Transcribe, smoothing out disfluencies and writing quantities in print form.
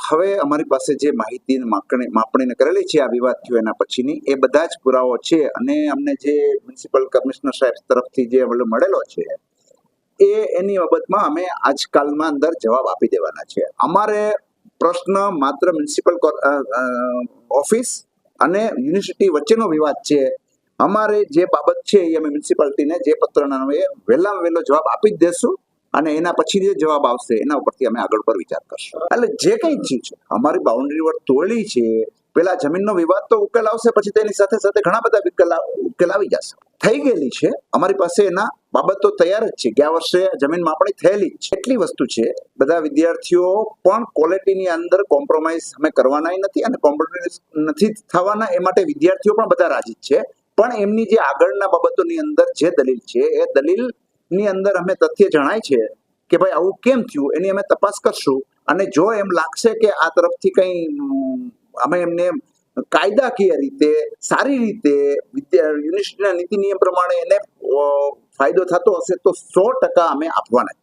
હવે અમારી પાસે જે માહિતી માપણીને કરેલી છે આ વિવાદ થયો એના પછીની, એ બધા જ પુરાવો છે અને અમને જે મ્યુનિસિપલ કમિશનર સાહેબ તરફથી જે મળેલો છે એની બાબતમાં અમે આજકાલમાં અંદર જવાબ આપી દેવાના છે. અમારે પ્રશ્ન માત્ર મ્યુનિસિપલ ઓફિસ અને યુનિવર્સિટી વચ્ચેનો વિવાદ છે. અમારે જે બાબત છે એ અમે મ્યુનિસિપાલિટીને જે પત્રના વહેલામાં વહેલો જવાબ આપી જ દેશું અને એના પછી જે જવાબ આવશે એના ઉપરથી અમે આગળ પર વિચાર કરશું. એટલે જે કઈ ચીજ છે અમારી બાઉન્ડ્રી વર તોડી છે, પેલા જમીનનો વિવાદ તો ઉકેલ આવશે, પછી તેની સાથે સાથે ઘણા બધા ઉકેલ આવી જશે. થઈ ગયેલી છે, અમારી પાસે એના બાબતો તૈયાર જ છે. ગયા વર્ષે જમીન માપણી થયેલી જ છે. એટલી વસ્તુ છે, બધા વિદ્યાર્થીઓ પણ ક્વોલિટીની અંદર કોમ્પ્રોમાઇઝ અમે કરવાના નથી અને કોમ્પ્રોમાઇઝ નથી થવાના, એ માટે વિદ્યાર્થીઓ પણ બધા રાજી છે. પણ એમની જે આગળના બાબતોની અંદર જે દલીલ છે એ દલીલની અંદર અમે તથ્ય જણાય છે કે ભાઈ આવું કેમ થયું એની અમે તપાસ કરશું અને જો એમ લાગશે કે આ તરફથી કંઈ અમે એમને કાયદાકીય રીતે સારી રીતે યુનિવર્સિટીના નીતિ નિયમ પ્રમાણે એને ફાયદો થતો હશે તો 100% અમે આપવાના જ છે.